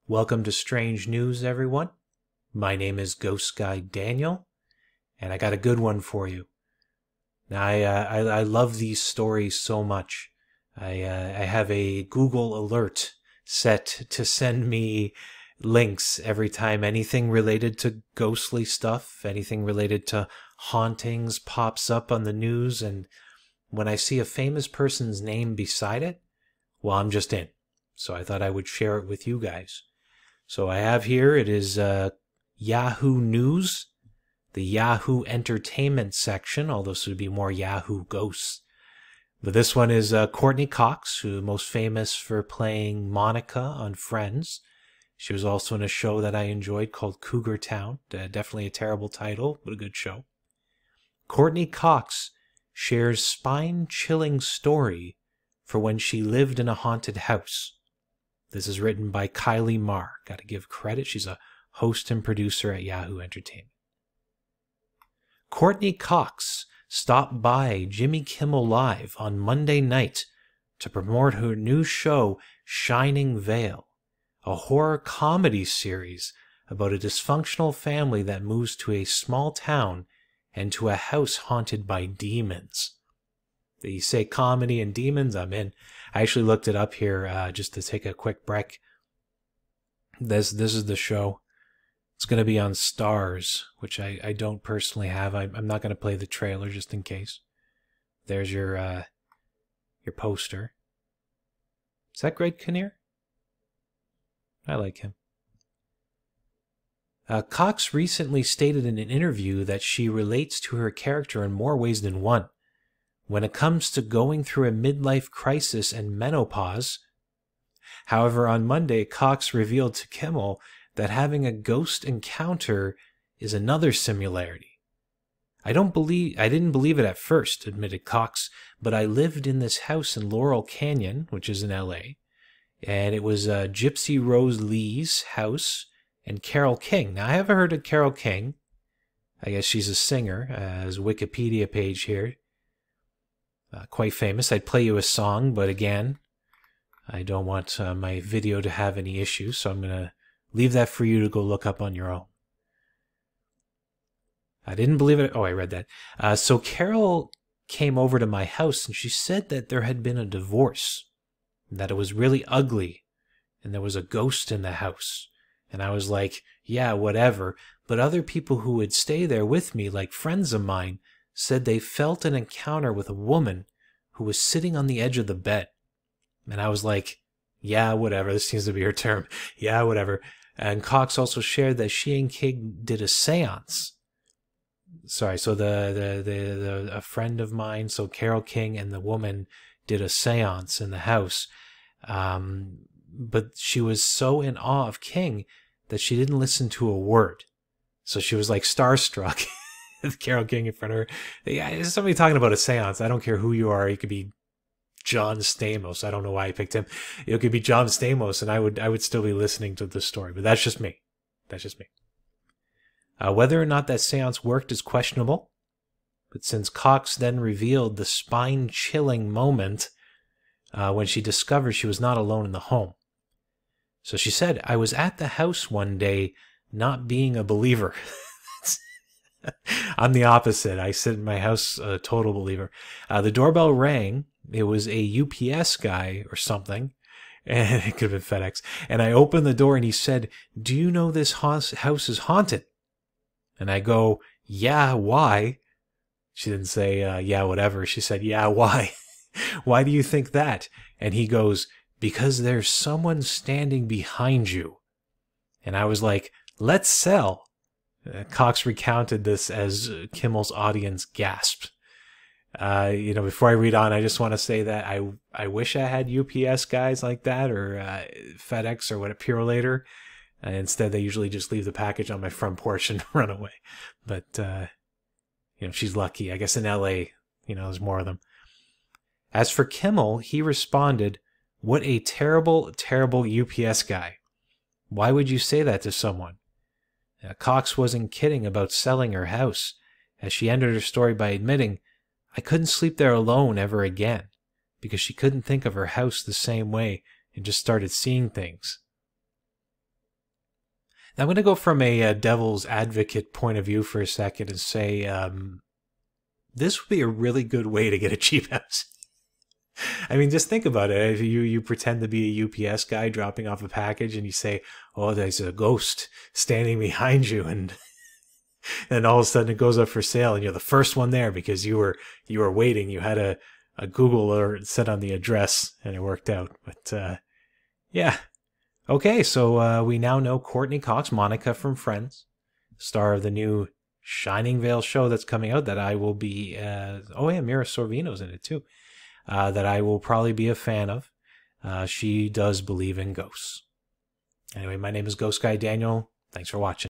Welcome to Strange News, everyone. My name is Ghost Guy Daniel, and I got a good one for you. Now, I love these stories so much. I have a Google alert set to send me links every time anything related to ghostly stuff, anything related to hauntings pops up on the news, and when I see a famous person's name beside it, well, I'm just in. So I thought I would share it with you guys. So I have here, it is Yahoo News, the Yahoo Entertainment section, although this would be more Yahoo Ghosts. But this one is Courtney Cox, who is most famous for playing Monica on Friends. She was also in a show that I enjoyed called Cougar Town. Definitely a terrible title, but a good show. Courtney Cox shares spine-chilling story for when she lived in a haunted house. This is written by Kylie Marr. Got to give credit. She's a host and producer at Yahoo Entertainment. Courtney Cox stopped by Jimmy Kimmel Live on Monday night to promote her new show, Shining Veil, a horror comedy series about a dysfunctional family that moves to a small town and to a house haunted by demons. You say comedy and demons, I'm in. I actually looked it up here just to take a quick break. This is the show. It's going to be on Stars, which I don't personally have. I'm not going to play the trailer just in case. There's your poster. Is that Greg Kinnear? I like him. Cox recently stated in an interview that she relates to her character in more ways than one. When it comes to going through a midlife crisis and menopause. However, on Monday, Cox revealed to Kimmel that having a ghost encounter is another similarity. I didn't believe it at first, admitted Cox, but I lived in this house in Laurel Canyon, which is in LA, and it was Gypsy Rose Lee's house and Carole King. Now, I haven't heard of Carole King. I guess she's a singer, as Wikipedia page here. Quite famous. I'd play you a song, but again, I don't want my video to have any issues, so I'm going to leave that for you to go look up on your own. I didn't believe it. Oh, I read that. So Carol came over to my house, and she said that there had been a divorce, and that it was really ugly, and there was a ghost in the house. And I was like, yeah, whatever. But other people who would stay there with me, like friends of mine, said they felt an encounter with a woman who was sitting on the edge of the bed. And I was like, yeah, whatever. This seems to be her term. Yeah, whatever. And Cox also shared that she and King did a seance. Sorry, so a friend of mine, so Carole King and the woman did a seance in the house. But she was so in awe of King that she didn't listen to a word. So she was like starstruck. Carole King in front of her. Yeah, somebody talking about a seance. I don't care who you are. You could be John Stamos. I don't know why I picked him. It could be John Stamos, and I would still be listening to the story. But that's just me. That's just me. Whether or not that seance worked is questionable. But since Cox then revealed the spine-chilling moment when she discovered she was not alone in the home. So she said, I was at the house one day not being a believer. I'm the opposite. I sit in my house a total believer. The doorbell rang. It was a UPS guy or something. And it could have been FedEx. And I opened the door and he said, do you know this house is haunted? And I go, yeah, why? She didn't say, yeah, whatever. She said, yeah, why? Why do you think that? And he goes, because there's someone standing behind you. And I was like, let's sell. Cox recounted this as Kimmel's audience gasped. Before I read on, I just want to say that I wish I had UPS guys like that, or FedEx, or what, Purolator. Instead, they usually just leave the package on my front porch and run away. But she's lucky. I guess in LA, there's more of them. As for Kimmel, he responded, "What a terrible, terrible UPS guy. Why would you say that to someone?" Cox wasn't kidding about selling her house, as she ended her story by admitting, I couldn't sleep there alone ever again, because she couldn't think of her house the same way and just started seeing things. Now, I'm going to go from a devil's advocate point of view for a second and say this would be a really good way to get a cheap house. I mean, just think about it. If you pretend to be a UPS guy dropping off a package and you say, oh, there's a ghost standing behind you, and then all of a sudden it goes up for sale and you're the first one there because you were waiting. You had a Google alert set on the address and it worked out. But yeah. Okay, so we now know Courtney Cox, Monica from Friends, star of the new Shining Vale show that's coming out that I will be, oh yeah, Mira Sorvino's in it too, that I will probably be a fan of. She does believe in ghosts. Anyway, my name is Ghost Guy Daniel. Thanks for watching.